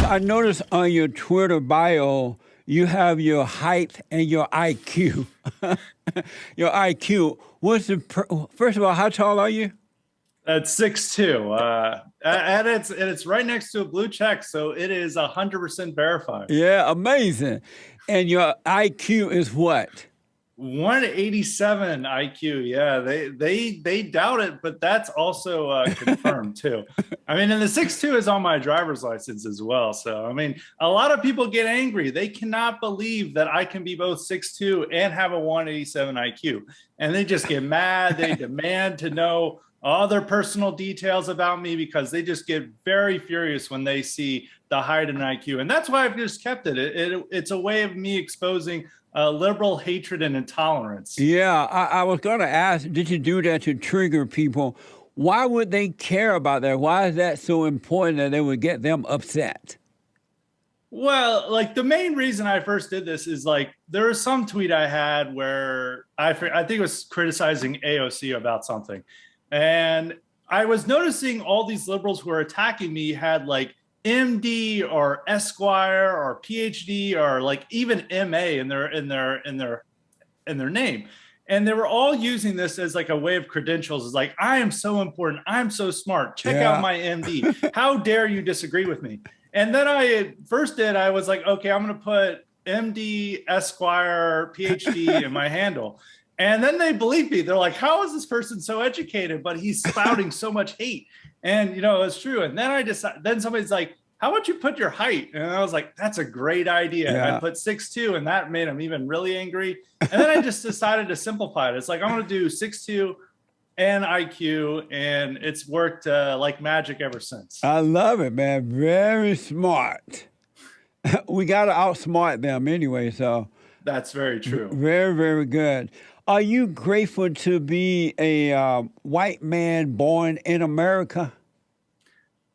I noticed on your Twitter bio, you have your height and your IQ. Your IQ. First of all, how tall are you? At 6'2", and it's right next to a blue check, so it is 100% verified. Yeah, amazing. And your IQ is what? 187 IQ. Yeah, they doubt it, but that's also confirmed too. I mean, and the 6'2" is on my driver's license as well. So I mean, a lot of people get angry. They cannot believe that I can be both 6'2" and have a 187 IQ, and they just get mad. They demand to know all their personal details about me because they just get very furious when they see the height and IQ. And that's why I've just kept it. It's a way of me exposing liberal hatred and intolerance. Yeah, I was going to ask, did you do that to trigger people? Why would they care about that? Why is that so important that they would get them upset? Well, like the main reason I first did this is like there was some tweet I had where I think it was criticizing AOC about something. And I was noticing all these liberals who were attacking me had like MD or Esquire or PhD or like even MA in their name. And they were all using this as like a way of credentials. It's like, I am so important. I'm so smart. Check out my MD. How dare you disagree with me? And then I was like, okay, I'm going to put MD, Esquire, PhD in my handle. And then they believe me. They're like, how is this person so educated, but he's spouting so much hate? And, it's true. And then somebody's like, how about you put your height? And I was like, that's a great idea. Yeah. And I put 6'2", and that made him even really angry. And then I just decided to simplify it. It's like, I'm going to do 6'2" and IQ, and it's worked like magic ever since. I love it, man. Very smart. We got to outsmart them anyway, so. That's very true. Very, very good. Are you grateful to be a white man born in America?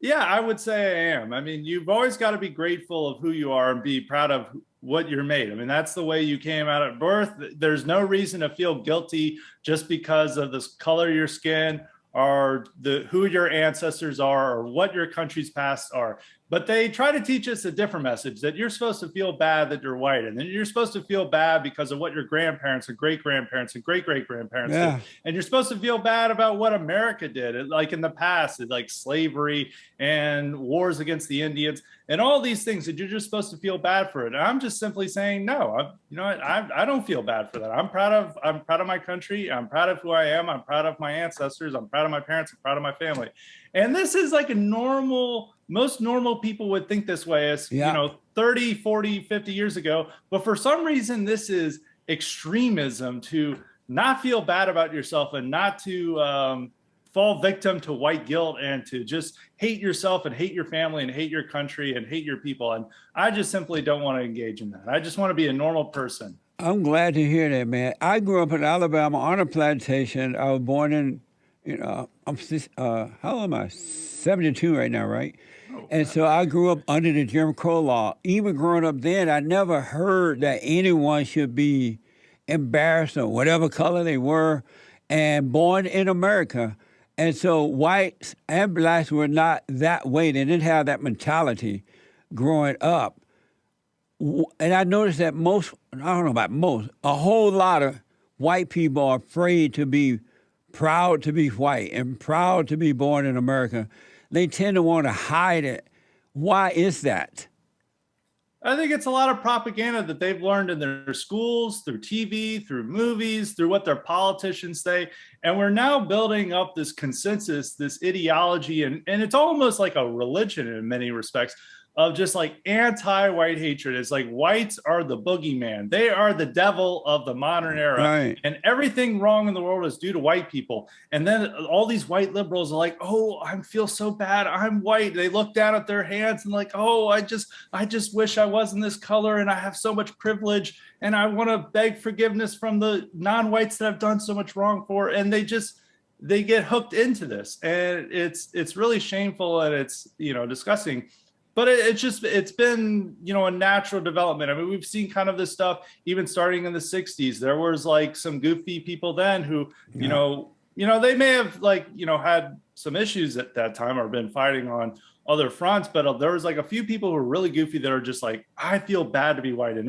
Yeah, I would say I am. I mean, you've always got to be grateful of who you are and be proud of what you're made. I mean, that's the way you came out at birth. There's no reason to feel guilty just because of the color of your skin or who your ancestors are or what your country's past are. But they try to teach us a different message, that you're supposed to feel bad that you're white, and then you're supposed to feel bad because of what your grandparents and great-grandparents and great-great-grandparents did. And you're supposed to feel bad about what America did, like in the past, like slavery and wars against the Indians and all these things that you're just supposed to feel bad for it. And I'm just simply saying, no, I don't feel bad for that. I'm proud of my country. I'm proud of who I am. I'm proud of my ancestors. I'm proud of my parents. I'm proud of my family. And this is like most normal people would think this way as, 30, 40, 50 years ago. But for some reason, this is extremism to not feel bad about yourself and not to fall victim to white guilt and to just hate yourself and hate your family and hate your country and hate your people. And I just simply don't want to engage in that. I just want to be a normal person. I'm glad to hear that, man. I grew up in Alabama on a plantation. I was born in, how old am I? 72 right now, right? And so I grew up under the Jim Crow law. Even growing up then, I never heard that anyone should be embarrassed or whatever color they were and born in America. And so whites and blacks were not that way. They didn't have that mentality growing up. And I noticed that a whole lot of white people are afraid to be proud to be white and proud to be born in America. They tend to want to hide it. Why is that? I think it's a lot of propaganda that they've learned in their schools, through TV, through movies, through what their politicians say. And we're now building up this consensus, this ideology, and it's almost like a religion in many respects, of just like anti-white hatred. It's like whites are the boogeyman. They are the devil of the modern era. Right. And everything wrong in the world is due to white people. And then all these white liberals are like, oh, I feel so bad. I'm white. They look down at their hands and like, oh, I just wish I wasn't this color and I have so much privilege. And I want to beg forgiveness from the non-whites that I've done so much wrong for. And they get hooked into this. And it's really shameful and it's, disgusting. But it's been, a natural development. I mean, we've seen kind of this stuff even starting in the 60s. There was like some goofy people then who, they may have like, had some issues at that time or been fighting on other fronts, but there was like a few people who were really goofy that are just like, I feel bad to be white and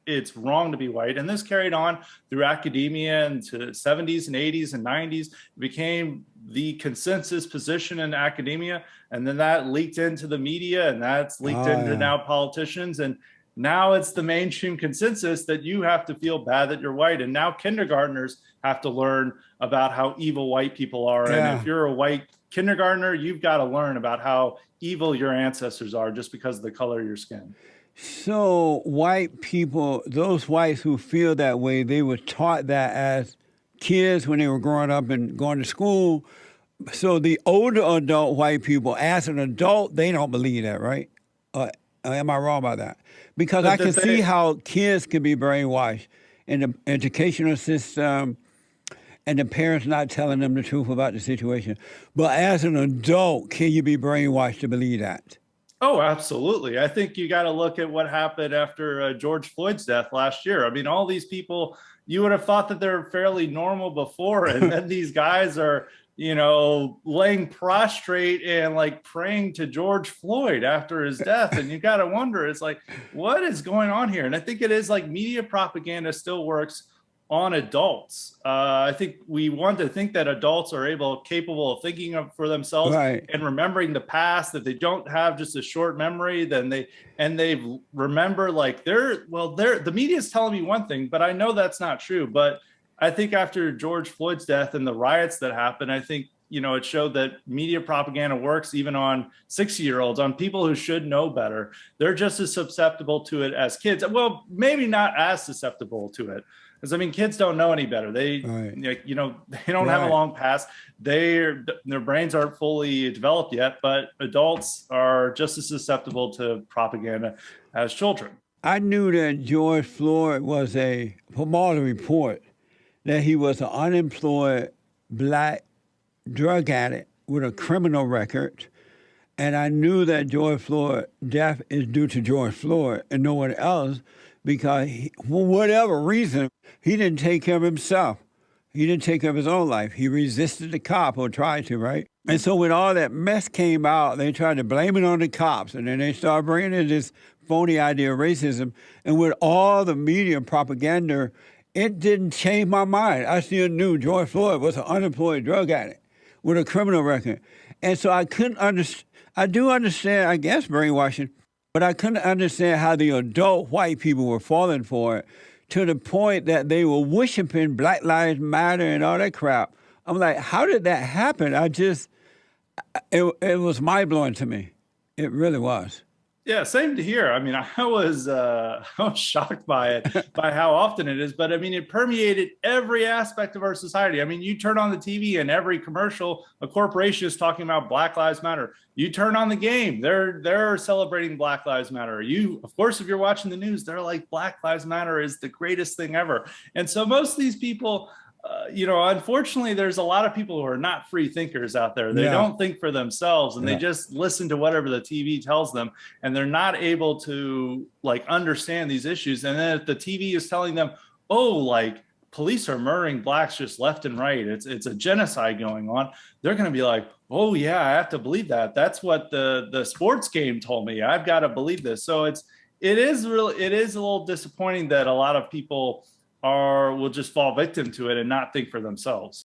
it's wrong to be white. And this carried on through academia into the 70s and 80s and 90s. It became the consensus position in academia. And then that leaked into the media, and that's leaked into now politicians. And now it's the mainstream consensus that you have to feel bad that you're white. And now kindergartners have to learn about how evil white people are. Yeah. And if you're a white kindergartner, you've got to learn about how evil your ancestors are just because of the color of your skin. So white people, those whites who feel that way, they were taught that as kids when they were growing up and going to school. So the older adult white people, as an adult, they don't believe that, right? Am I wrong about that? Because I can see how kids can be brainwashed in the educational system and the parents not telling them the truth about the situation. But as an adult, can you be brainwashed to believe that? Oh, absolutely. I think you got to look at what happened after George Floyd's death last year. I mean, all these people, you would have thought that they're fairly normal before, and then these guys are, laying prostrate and like praying to George Floyd after his death. And you got to wonder, it's like, what is going on here? And I think it is like media propaganda still works on adults. I think we want to think that adults are capable of thinking for themselves, right, and remembering the past, that they don't have just a short memory, then they remember like the media is telling me one thing, but I know that's not true. But I think after George Floyd's death and the riots that happened, I think, it showed that media propaganda works even on 60-year-olds, on people who should know better. They're just as susceptible to it as kids. Well, maybe not as susceptible to it. Because I mean, kids don't know any better. They, right, they don't have a long past. Their brains aren't fully developed yet, but adults are just as susceptible to propaganda as children. I knew that George Floyd was from all the report, that he was an unemployed black drug addict with a criminal record. And I knew that George Floyd's death is due to George Floyd and no one else, because for whatever reason, he didn't take care of himself. He didn't take care of his own life. He resisted the cop, or tried to, right? And so when all that mess came out, they tried to blame it on the cops, and then they started bringing in this phony idea of racism. And with all the media propaganda, it didn't change my mind. I still knew George Floyd was an unemployed drug addict with a criminal record. And so I couldn't understand. I do understand, I guess, brainwashing, but I couldn't understand how the adult white people were falling for it, to the point that they were worshiping Black Lives Matter and all that crap. I'm like, how did that happen? It was mind-blowing to me. It really was. Yeah, same to here. I mean, I was shocked by it, by how often it is. But I mean, it permeated every aspect of our society. I mean, you turn on the TV and every commercial, a corporation is talking about Black Lives Matter. You turn on the game, they're celebrating Black Lives Matter. Of course, if you're watching the news, they're like, Black Lives Matter is the greatest thing ever. And so most of these people, unfortunately, there's a lot of people who are not free thinkers out there. They don't think for themselves, and they just listen to whatever the TV tells them, and they're not able to like understand these issues. And then if the TV is telling them, oh, like police are murdering blacks just left and right, it's a genocide going on, they're going to be like, oh yeah, I have to believe that. That's what the sports game told me. I've got to believe this. So it is a little disappointing that a lot of people will just fall victim to it and not think for themselves.